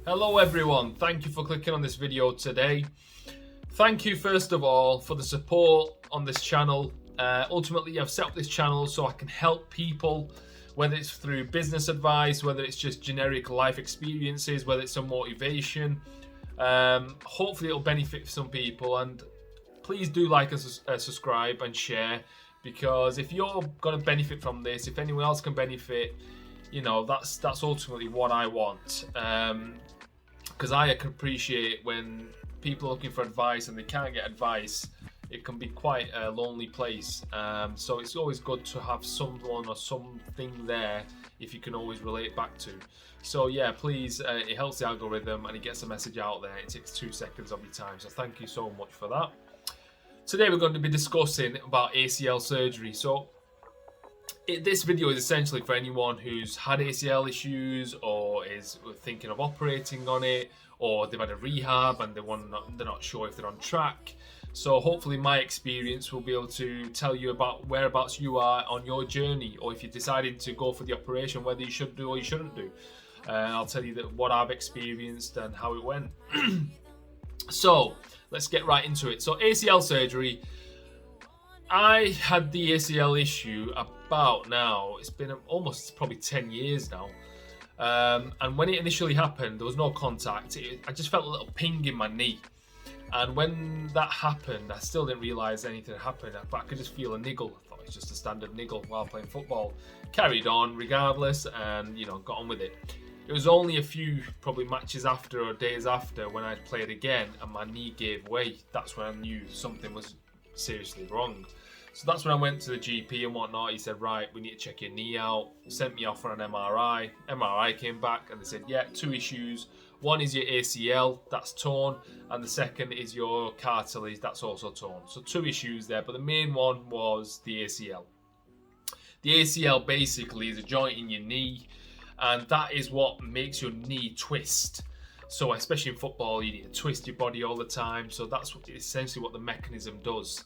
Hello everyone, thank you for clicking on this video today. Thank you first of all for the support on this channel. Ultimately I've set up this channel so I can help people, whether it's through business advice, whether it's just generic life experiences, whether it's some motivation. Hopefully it'll benefit some people, and please do like and subscribe and share, because if you're going to benefit from this, if anyone else can benefit, you know, that's ultimately what I want. Because I can appreciate when people are looking for advice and they can't get advice, it can be quite a lonely place. So it's always good to have someone or something there if you can always relate back to. So yeah, please, it helps the algorithm and it gets the message out there. It takes 2 seconds of your time. So thank you so much for that. Today we're going to be discussing about ACL surgery. So this video is essentially for anyone who's had ACL issues or is thinking of operating on it, or they've had a rehab and they're not sure if they're on track. So hopefully my experience will be able to tell you about whereabouts you are on your journey, or if you're deciding to go for the operation, whether you should do or you shouldn't do. I'll tell you what I've experienced and how it went. So let's get right into it. So ACL surgery. I had the ACL issue about now, it's been almost probably 10 years now. And when it initially happened, there was no contact. I just felt a little ping in my knee. And when that happened, I still didn't realise anything had happened, but I could just feel a niggle. I thought it was just a standard niggle while playing football. Carried on regardless and, you know, got on with it. It was only a few probably matches after or days after when I played again and my knee gave way. That's when I knew something was seriously wrong. So that's when I went to the GP and whatnot. He said, right, we need to check your knee out. Sent me off for an MRI. MRI came back and they said, yeah, 2 issues. One is your ACL, that's torn, and the second is your cartilage, that's also torn. So 2 issues there, but the main one was the ACL. The ACL basically is a joint in your knee, and that is what makes your knee twist. So especially in football, you need to twist your body all the time. So that's essentially what the mechanism does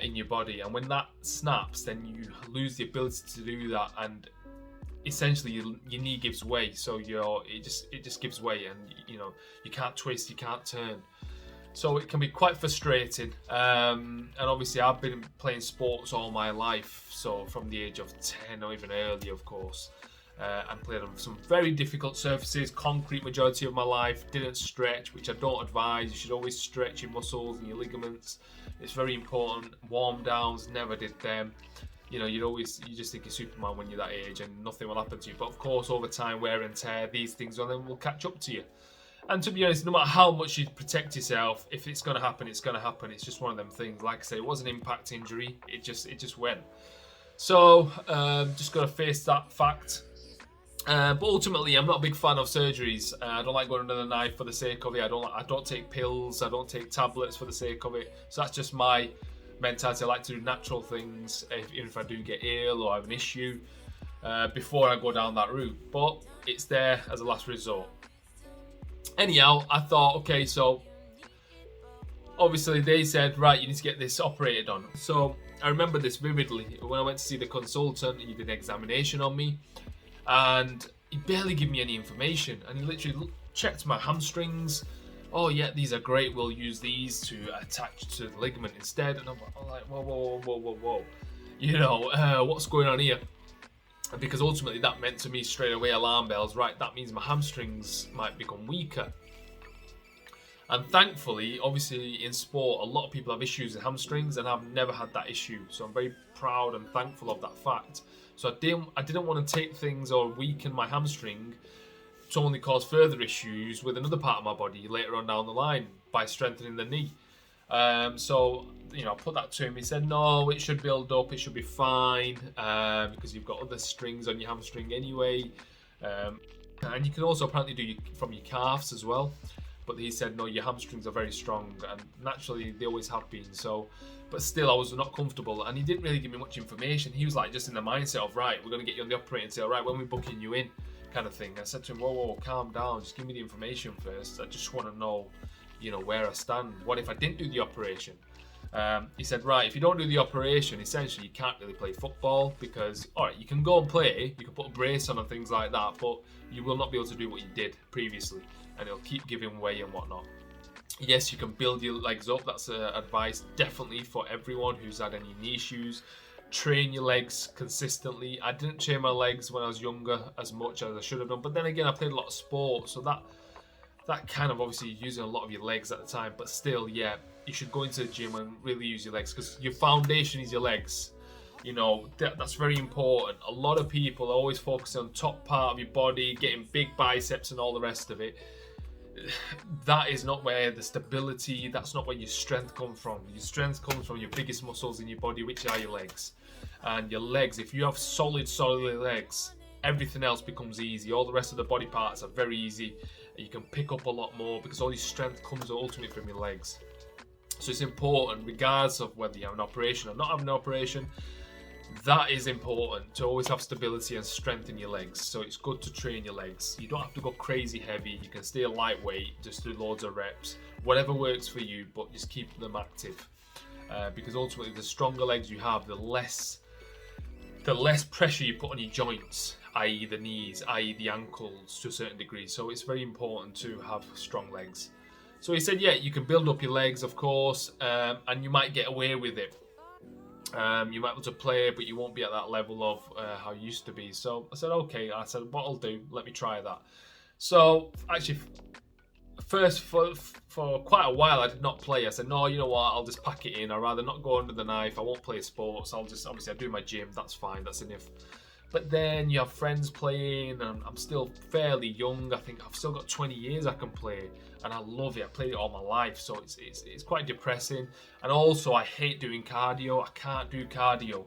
in your body. And when that snaps, then you lose the ability to do that, and essentially your knee gives way. So it just gives way, and you know, you can't twist, you can't turn. So it can be quite frustrating. And obviously I've been playing sports all my life, so from the age of 10 or even earlier, of course. And played on some very difficult surfaces, concrete majority of my life, didn't stretch, which I don't advise. You should always stretch your muscles and your ligaments. It's very important. Warm downs, never did them. You know, you just think you're Superman when you're that age and nothing will happen to you. But of course, over time, wear and tear, these things will catch up to you. And to be honest, no matter how much you protect yourself, if it's going to happen, it's going to happen. It's just one of them things. Like I say, it was an impact injury. It just went. So just got to face that fact. But ultimately, I'm not a big fan of surgeries. I don't like going under the knife for the sake of it. I don't take pills. I don't take tablets for the sake of it. So that's just my mentality. I like to do natural things, even if I do get ill or have an issue, before I go down that route. But it's there as a last resort. Anyhow, I thought, okay, so obviously they said, right, you need to get this operated on. So I remember this vividly. When I went to see the consultant, he did an examination on me. And he barely gave me any information, and he literally checked my hamstrings. Oh yeah, these are great, we'll use these to attach to the ligament instead. And I'm like, whoa, you know, what's going on here? Because ultimately that meant to me straight away, alarm bells, right, that means my hamstrings might become weaker. And thankfully, obviously in sport, a lot of people have issues with hamstrings, and I've never had that issue. So I'm very proud and thankful of that fact. So I didn't want to take things or weaken my hamstring to only cause further issues with another part of my body later on down the line by strengthening the knee. So, you know, I put that to him. He said, no, it should build up, it should be fine, because you've got other strings on your hamstring anyway. And you can also apparently do from your calves as well. But he said, no, your hamstrings are very strong, and naturally they always have been. So, but still, I was not comfortable, and he didn't really give me much information. He was like just in the mindset of, right, we're going to get you on the operating table, right, when we're booking you in, kind of thing. I said to him, whoa, calm down, just give me the information first. I just want to know, you know, where I stand. What if I didn't do the operation? He said, right, if you don't do the operation, essentially you can't really play football because, all right, you can go and play, you can put a brace on and things like that, but you will not be able to do what you did previously, and it'll keep giving way and whatnot. Yes, you can build your legs up. That's advice definitely for everyone who's had any knee issues. Train your legs consistently. I didn't train my legs when I was younger as much as I should have done, but then again, I played a lot of sports, so that kind of obviously using a lot of your legs at the time. But still, yeah, you should go into the gym and really use your legs because your foundation is your legs. You know, that's very important. A lot of people are always focusing on top part of your body, getting big biceps and all the rest of it. That is not where the stability, that's not where your strength comes from. Your strength comes from your biggest muscles in your body, which are your legs. And your legs, if you have solid legs, everything else becomes easy. All the rest of the body parts are very easy. You can pick up a lot more because all your strength comes ultimately from your legs. So it's important, regardless of whether you have an operation or not have an operation, that is important to always have stability and strength in your legs. So it's good to train your legs. You don't have to go crazy heavy. You can stay lightweight, just do loads of reps, whatever works for you, but just keep them active. Because ultimately, the stronger legs you have, the less pressure you put on your joints, i.e. the knees, i.e. the ankles to a certain degree. So it's very important to have strong legs. So he said, yeah, you can build up your legs, of course, and you might get away with it. You might be able to play, but you won't be at that level of how you used to be. So I said, okay. I said, what I'll do, let me try that. So actually, first for quite a while, I did not play. I said, no, you know what, I'll just pack it in. I'd rather not go under the knife. I won't play sports. I'll just, obviously, I do my gym. That's fine. That's enough. But then you have friends playing, and I'm still fairly young. I think I've still got 20 years I can play, and I love it. I played it all my life, so it's quite depressing. And also, I hate doing cardio. I can't do cardio.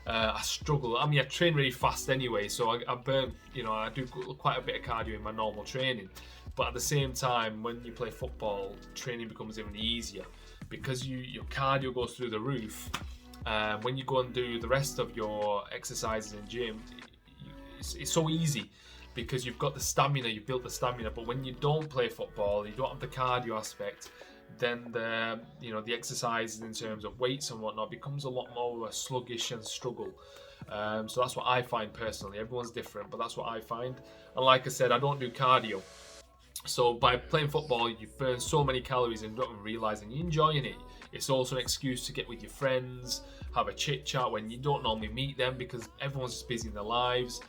I struggle. I mean, I train really fast anyway, so I burn. You know, I do quite a bit of cardio in my normal training. But at the same time, when you play football, training becomes even easier because your cardio goes through the roof. When you go and do the rest of your exercises in gym, it's so easy because you've got the stamina, you've built the stamina. But when you don't play football, you don't have the cardio aspect, then the exercises in terms of weights and whatnot becomes a lot more sluggish and struggle. So that's what I find personally. Everyone's different, but that's what I find. And like I said, I don't do cardio. So by playing football, you burn so many calories and you don't even realise, and you're enjoying it. It's also an excuse to get with your friends, have a chit chat when you don't normally meet them because everyone's just busy in their lives.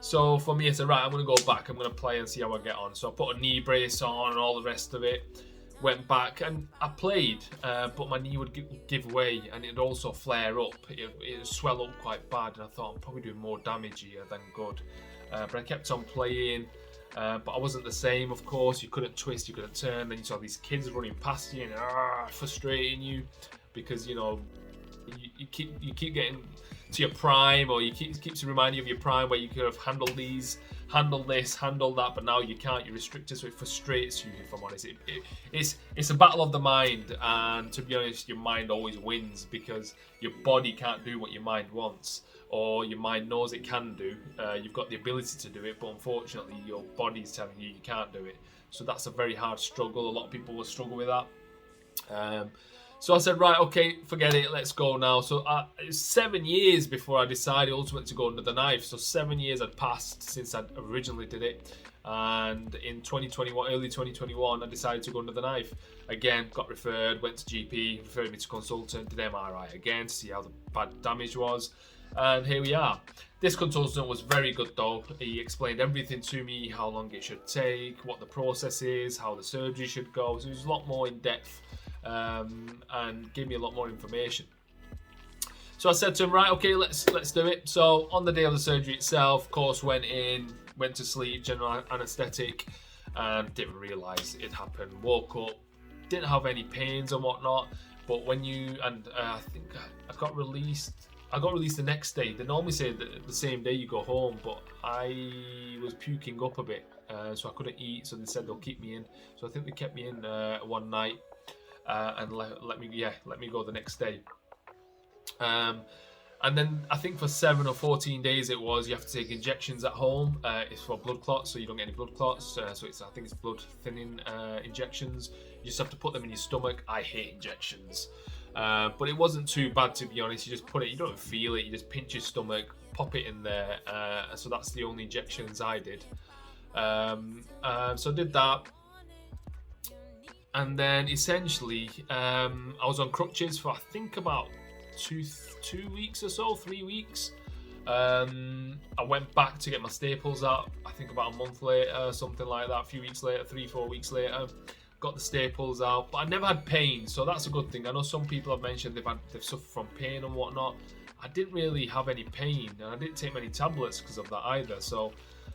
So for me, I said, right, I'm going to go back. I'm going to play and see how I get on. So I put a knee brace on and all the rest of it. Went back and I played, but my knee would give way and it'd also flare up. It would swell up quite bad, and I thought I'm probably doing more damage here than good. But I kept on playing. But I wasn't the same, of course. You couldn't twist, you couldn't turn. Then you saw these kids running past you and frustrating you because you keep getting to your prime, or keeps reminding you of your prime where you could have handled this, handled that, but now you can't. You're restricted, so it frustrates you. If I'm honest, it's a battle of the mind, and to be honest, your mind always wins because your body can't do what your mind wants. Or your mind knows it can do. You've got the ability to do it, but unfortunately your body's telling you you can't do it. So that's a very hard struggle. A lot of people will struggle with that. So I said, right, okay, forget it, let's go now. So it was 7 years before I decided ultimately to go under the knife. So 7 years had passed since I originally did it. And in 2021, early 2021, I decided to go under the knife. Again, got referred, went to GP, referred me to consultant, did MRI again to see how the bad damage was. And here we are. This consultant was very good though. He explained everything to me, how long it should take, what the process is, how the surgery should go. So it was a lot more in depth and gave me a lot more information. So I said to him, right, okay, let's do it. So on the day of the surgery itself, of course, went to sleep, general anaesthetic, and didn't realise it happened. Woke up, didn't have any pains and whatnot. But when I think I got released. I got released the next day. They normally say that the same day you go home, but I was puking up a bit, so I couldn't eat. So they said they'll keep me in. So I think they kept me in one night and let me go the next day. And then I think for 7 or 14 days you have to take injections at home. It's for blood clots, so you don't get any blood clots. So I think it's blood thinning injections. You just have to put them in your stomach. I hate injections. But it wasn't too bad, to be honest. You just put it, you don't feel it, you just pinch your stomach, pop it in there. So that's the only injections I did. So I did that. And then essentially, I was on crutches for I think about 2 weeks or so, 3 weeks. I went back to get my staples out, I think about a month later, something like that, a few weeks later, 3-4 weeks later. Got the staples out, but I never had pain, so that's a good thing. I know some people have mentioned they've suffered from pain and whatnot. I didn't really have any pain, and I didn't take many tablets because of that either, so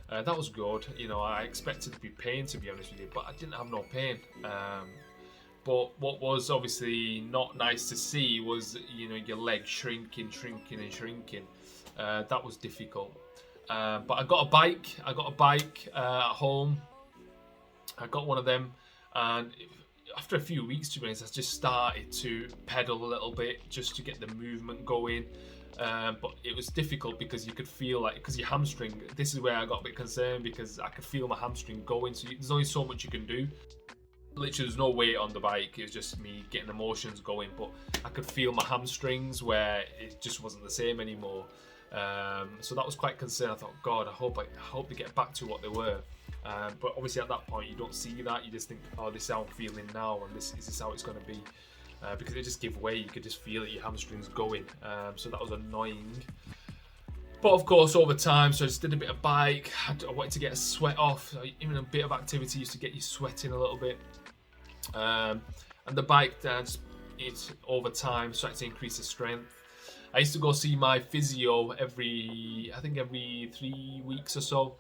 that was good. You know, I expected to be pain, to be honest with you, but I didn't have no pain. But what was obviously not nice to see was, you know, your leg shrinking. That was difficult. But I got a bike. At home. I got one of them, and after a few weeks, to be honest, I just started to pedal a little bit just to get the movement going. But it was difficult because you could feel like, because your hamstring, this is where I got a bit concerned, because I could feel my hamstring going. So there's only so much you can do. Literally, there's no weight on the bike. It was just me getting the motions going, but I could feel my hamstrings where it just wasn't the same anymore. So that was quite concerned. I thought, God, I hope they get back to what they were. But obviously at that point you don't see that. You just think, oh, this is how I'm feeling now, and is this how it's going to be? Because it just give way. You could just feel it, your hamstrings going. So that was annoying. But of course, over time, so I just did a bit of bike. I wanted to get a sweat off. So even a bit of activity used to get you sweating a little bit. And the bike, it's over time started to increase the strength. I used to go see my physio every 3 weeks or so.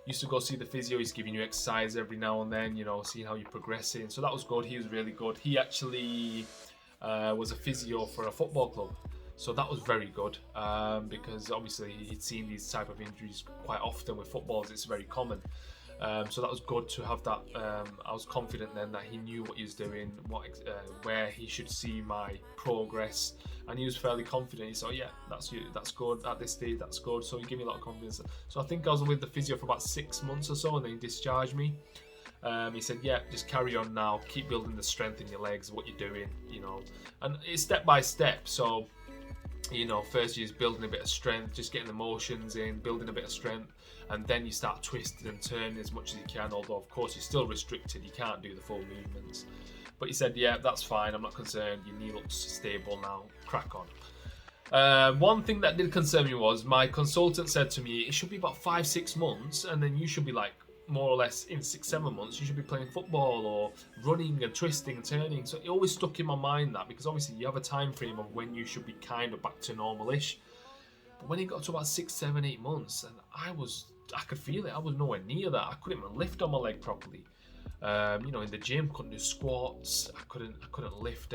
Used to go see the physio. He's giving you exercise every now and then, you know, seeing how you're progressing. So that was good. He was really good. He actually was a physio for a football club. So that was very good, because obviously he'd seen these type of injuries quite often with footballers. It's very common. So that was good to have that. I was confident then that he knew what he was doing, where he should see my progress, and he was fairly confident. He said, "Yeah, that's good at this stage. That's good." So he gave me a lot of confidence. So I think I was with the physio for about 6 months or so, and then he discharged me. He said, "Yeah, just carry on now. Keep building the strength in your legs. What you're doing, you know, and it's step by step." So, you know, first you're just building a bit of strength, just getting the motions in, building a bit of strength, and then you start twisting and turning as much as you can, although of course you're still restricted, you can't do the full movements. But he said, yeah, that's fine, I'm not concerned, your knee looks stable now, crack on. One thing that did concern me was my consultant said to me, it should be about 5-6 months, and then you should be like, more or less in 6-7 months, you should be playing football or running and twisting and turning. So it always stuck in my mind that, because obviously you have a time frame of when you should be kind of back to normal-ish. But when it got to about 6, 7, 8 months, and I could feel it. I was nowhere near that. I couldn't even lift on my leg properly. You know, in the gym, couldn't do squats. I couldn't lift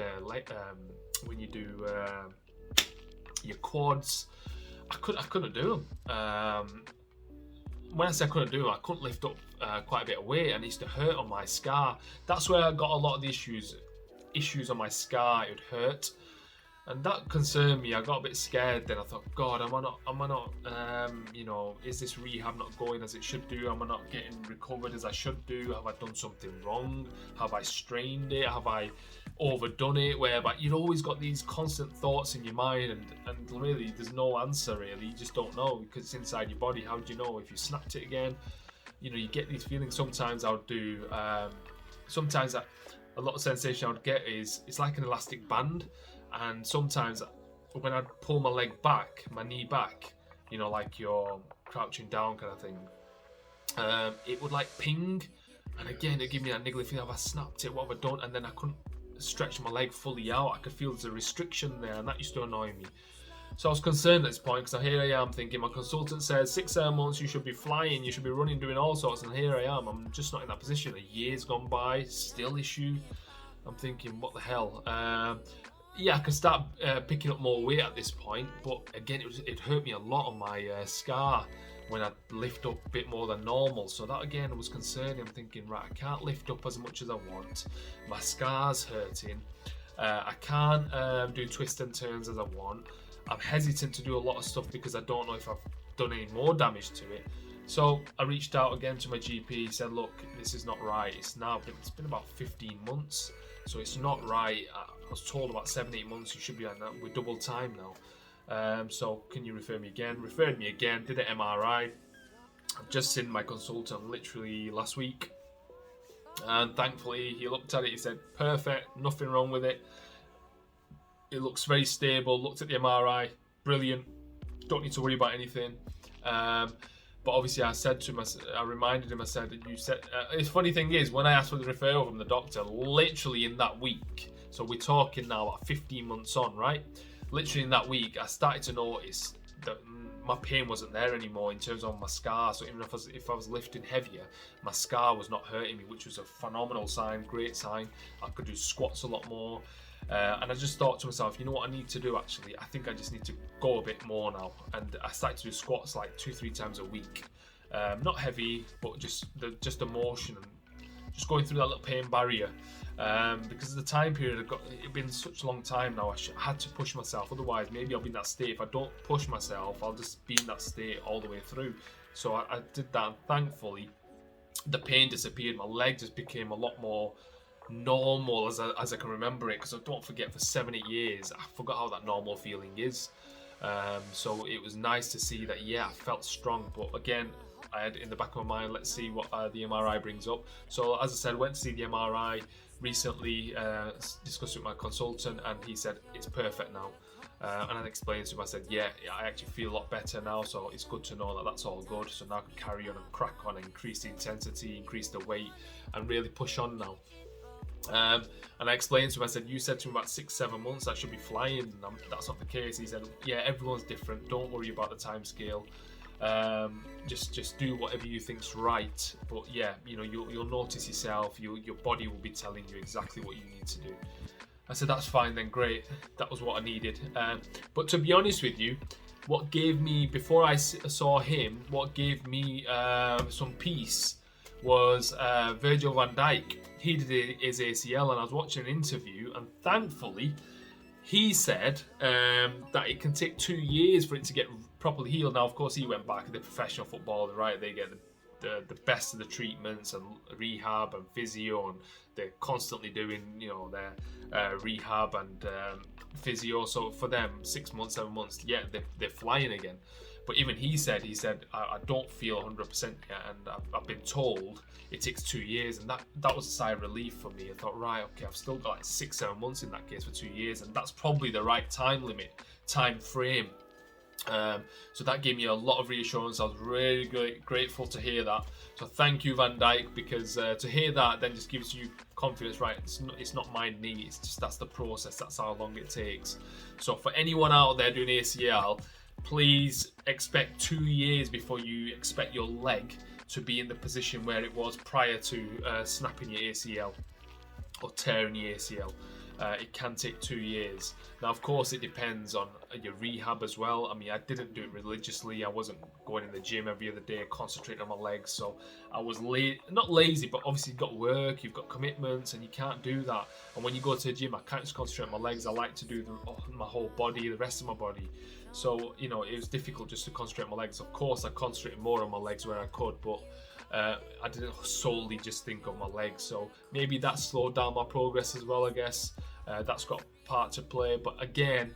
when you do your quads. I couldn't do them. When I say I couldn't do them, I couldn't lift up quite a bit of weight, and it used to hurt on my scar. That's where I got a lot of the issues on my scar. It would hurt, and that concerned me. I got a bit scared. Then I thought, God, am I not? You know, is this rehab not going as it should do? Am I not getting recovered as I should do? Have I done something wrong? Have I strained it? Have I overdone it? Whereby you've always got these constant thoughts in your mind, and really there's no answer really. You just don't know, because it's inside your body. How do you know if you snapped it again? You know, you get these feelings. Sometimes I would do sometimes a lot of sensation I would get is it's like an elastic band, and sometimes when I'd pull my leg back, my knee back, you know, like you're crouching down kind of thing, it would like ping, and again it'd give me that niggly feeling. Have I snapped it? What have I done? And then I couldn't stretch my leg fully out. I could feel there's a restriction there, and that used to annoy me. So I was concerned at this point, because here I am thinking, my consultant says 6-7 months you should be flying, you should be running, doing all sorts, and here I am, I'm just not in that position. A year's gone by, still issue. I'm thinking, what the hell? Yeah, I can start picking up more weight at this point, but again, it hurt me a lot on my scar when I lift up a bit more than normal. So that again was concerning. I'm thinking, right, I can't lift up as much as I want. My scar's hurting. I can't do twists and turns as I want. I'm hesitant to do a lot of stuff because I don't know if I've done any more damage to it. So I reached out again to my GP. He said, look, this is not right. It's been about 15 months, so it's not right. was told about 7-8 months. You should be on that. We're double time now. So can you refer me again? Referred me again. Did an MRI. I've just seen my consultant literally last week, and thankfully he looked at it. He said, perfect, nothing wrong with it. It looks very stable. Looked at the MRI, brilliant. Don't need to worry about anything. But obviously, I said to him, I reminded him, I said, you said, the funny thing is, when I asked for the referral from the doctor, literally in that week, so we're talking now about 15 months on, right? Literally in that week, I started to notice that my pain wasn't there anymore in terms of my scar. So even if I was lifting heavier, my scar was not hurting me, which was a phenomenal sign, great sign. I could do squats a lot more. And I just thought to myself, you know what I need to do actually? I think I just need to go a bit more now. And I started to do squats like 2-3 times a week. Not heavy, but just the motion and just going through that little pain barrier. Because of the time period, it'd been such a long time now, I had to push myself. Otherwise, maybe I'll be in that state. If I don't push myself, I'll just be in that state all the way through. So I did that, and thankfully, the pain disappeared. My leg just became a lot more normal as I can remember it, because I don't forget, for 7-8 years I forgot how that normal feeling is. So it was nice to see that, yeah, I felt strong. But again, I had in the back of my mind, let's see what the MRI brings up. So as I said, went to see the MRI recently, discussed with my consultant, and he said it's perfect now. And I explained to him, I said, yeah, I actually feel a lot better now, so it's good to know that that's all good. So now I can carry on and crack on, increase the intensity, increase the weight, and really push on now. And I explained to him, I said, you said to me about 6-7 months, I should be flying. And that's not the case. He said, yeah, everyone's different. Don't worry about the time scale. Just do whatever you think's right. But yeah, you know, you'll notice yourself. Your body will be telling you exactly what you need to do. I said, that's fine then, great. That was what I needed. But to be honest with you, what gave me, before I saw him, what gave me some peace was Virgil van Dijk. He did his ACL, and I was watching an interview, and thankfully he said that it can take 2 years for it to get properly healed. Now, of course, he went back to the professional footballer, right? They get the best of the treatments and rehab and physio, and they're constantly doing, you know, their rehab and physio. So for them, 6 months, 7 months, yeah, they're flying again. But even he said, I don't feel 100% yet, and I've been told it takes 2 years, and that was a sigh of relief for me. I thought, right, okay, I've still got like 6-7 months in that case for 2 years, and that's probably the right time frame. So that gave me a lot of reassurance. I was really grateful to hear that. So thank you, Van Dijk, because to hear that then just gives you confidence, right? It's not my knee, it's just that's the process, that's how long it takes. So for anyone out there doing ACL, please expect 2 years before you expect your leg to be in the position where it was prior to snapping your ACL or tearing your ACL. It can take 2 years. Now, of course, it depends on your rehab as well. I mean, I didn't do it religiously. I wasn't going in the gym every other day, concentrating on my legs. So I was not lazy, but obviously you've got work, you've got commitments, and you can't do that. And when you go to the gym, I can't just concentrate on my legs. I like to do my whole body, the rest of my body. So, you know, it was difficult just to concentrate on my legs. Of course, I concentrated more on my legs where I could, but I didn't solely just think of my legs. So maybe that slowed down my progress as well, I guess. That's got part to play. But again,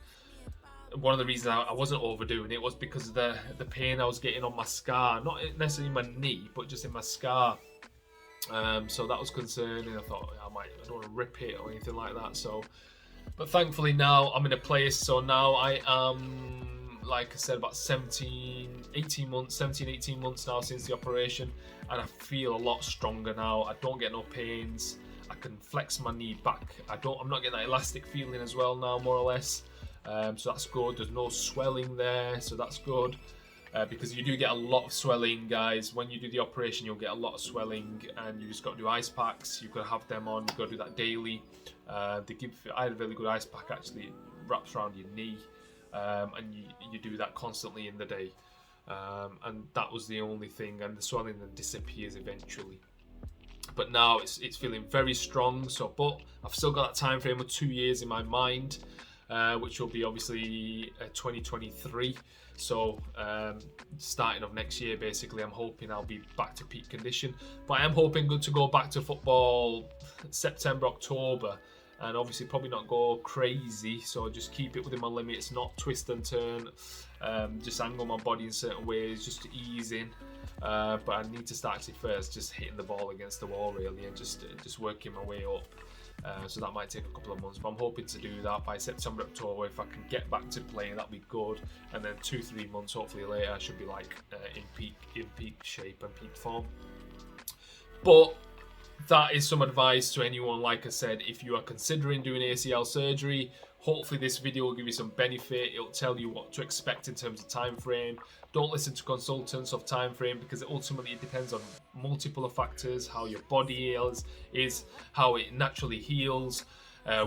one of the reasons I wasn't overdoing it was because of the pain I was getting on my scar. Not necessarily my knee, but just in my scar. So that was concerning. I thought, I don't want to rip it or anything like that. So, but thankfully now I'm in a place. So now I am, like I said, about 18 months now since the operation, and I feel a lot stronger now. I don't get no pains. I can flex my knee back. I'm not getting that elastic feeling as well now, more or less. So that's good. There's no swelling there, so that's good. Because you do get a lot of swelling, guys. When you do the operation, you'll get a lot of swelling, and you just got to do ice packs. You've got to have them on. You've got to do that daily. I had a really good ice pack, actually. It wraps around your knee, and you do that constantly in the day. And that was the only thing, and the swelling then disappears eventually. But now it's feeling very strong. So, but I've still got that time frame of 2 years in my mind, which will be obviously 2023. So starting of next year, basically, I'm hoping I'll be back to peak condition. But I am hoping to go back to football September, October and obviously probably not go crazy, so just keep it within my limits, not twist and turn, just angle my body in certain ways just to ease in. But I need to start actually first just hitting the ball against the wall really, and just working my way up. So that might take a couple of months, but I'm hoping to do that by September, October. If I can get back to playing, that'd be good. And then 2-3 months, hopefully later, I should be like in peak shape and peak form. But that is some advice to anyone. Like I said, if you are considering doing ACL surgery, hopefully this video will give you some benefit. It'll tell you what to expect in terms of time frame. Don't listen to consultants of time frame, because ultimately it depends on multiple factors: how your body is, how it naturally heals,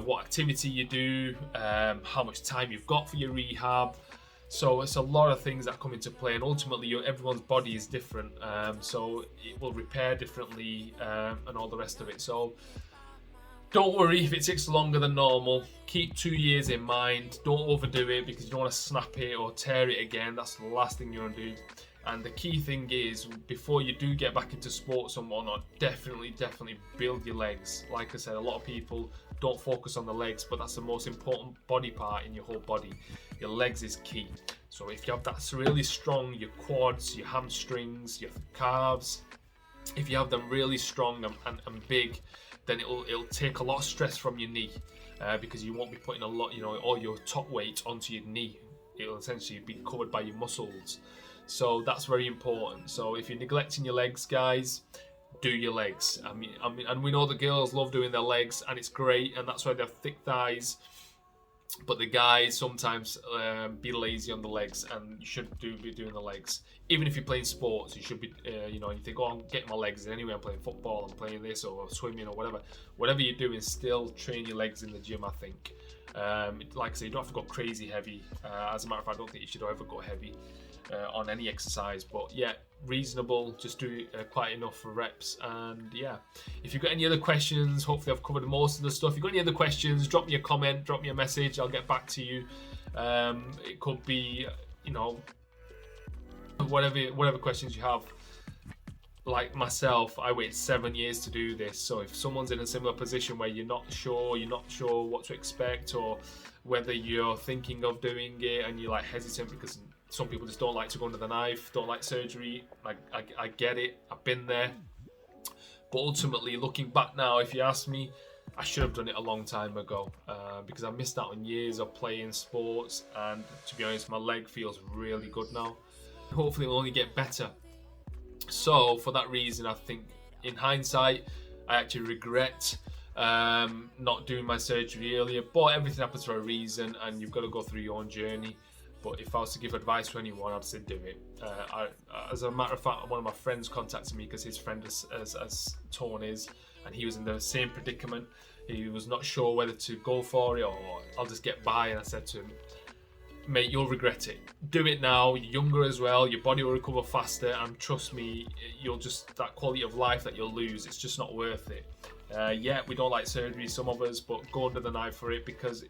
what activity you do, how much time you've got for your rehab. So it's a lot of things that come into play, and ultimately everyone's body is different, so it will repair differently, and all the rest of it. So don't worry if it takes longer than normal. Keep 2 years in mind. Don't overdo it, because you don't want to snap it or tear it again. That's the last thing you want to do. And the key thing is, before you do get back into sports and whatnot, definitely build your legs. Like I said, a lot of people don't focus on the legs, but that's the most important body part in your whole body. Your legs is key. So if you have that really strong, your quads, your hamstrings, your calves, if you have them really strong and big, then it'll take a lot of stress from your knee, because you won't be putting a lot, all your top weight onto your knee. It'll essentially be covered by your muscles. So that's very important. So if you're neglecting your legs, guys, do your legs. I mean, and we know the girls love doing their legs, and it's great, and that's why they have thick thighs. But the guys sometimes be lazy on the legs, and you should be doing the legs. Even if you're playing sports, you should be, you think, oh, I'm getting my legs in anyway, I'm playing football, I'm playing this, or swimming, or whatever. Whatever you're doing, still train your legs in the gym, I think. Like I say, you don't have to go crazy heavy. As a matter of fact, I don't think you should ever go heavy on any exercise. But yeah, reasonable, just do quite enough for reps. And yeah, if you've got any other questions, hopefully I've covered most of the stuff. If you've got any other questions, drop me a comment, drop me a message, I'll get back to you. It could be, whatever questions you have. Like myself, I waited 7 years to do this. So if someone's in a similar position where you're not sure what to expect, or whether you're thinking of doing it and you're like hesitant, because some people just don't like to go under the knife, don't like surgery. I get it, I've been there. But ultimately, looking back now, if you ask me, I should have done it a long time ago, because I missed out on years of playing sports, and to be honest, my leg feels really good now. Hopefully it'll only get better. So for that reason, I think in hindsight, I actually regret not doing my surgery earlier, but everything happens for a reason, and you've got to go through your own journey. But if I was to give advice to anyone, I'd say do it. As a matter of fact, one of my friends contacted me because his friend has torn his, and he was in the same predicament. He was not sure whether to go for it or I'll just get by, and I said to him, mate, you'll regret it. Do it now. You're younger as well. Your body will recover faster, and trust me, that quality of life that you'll lose, it's just not worth it. Yeah, we don't like surgery, some of us, but go under the knife for it, because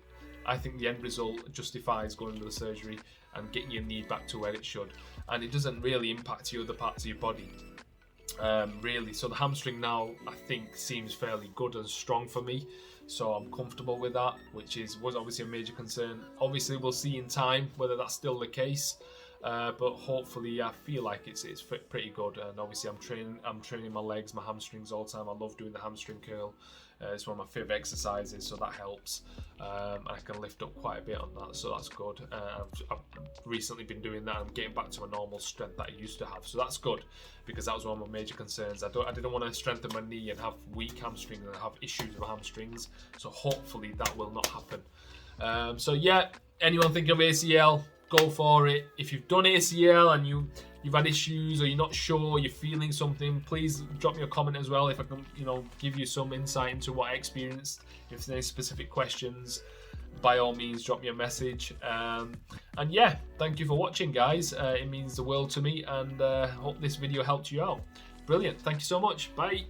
I think the end result justifies going under the surgery and getting your knee back to where it should. And it doesn't really impact your other parts of your body, really. So the hamstring now, I think, seems fairly good and strong for me. So I'm comfortable with that, which was obviously a major concern. Obviously, we'll see in time whether that's still the case. But hopefully, I feel like it's pretty good. And obviously, I'm training my legs, my hamstrings all the time. I love doing the hamstring curl. It's one of my favourite exercises, so that helps. And I can lift up quite a bit on that, so that's good. I've recently been doing that. I'm getting back to a normal strength that I used to have, so that's good, because that was one of my major concerns. I didn't want to strengthen my knee and have weak hamstrings and have issues with hamstrings. So hopefully that will not happen. So yeah, anyone thinking of ACL, go for it. If you've done ACL and you've had issues, or you're not sure, you're feeling something, please drop me a comment as well, if I can give you some insight into what I experienced. If there's any specific questions, by all means drop me a message. And yeah, thank you for watching, guys. It means the world to me, and hope this video helped you out. Brilliant. Thank you so much. Bye.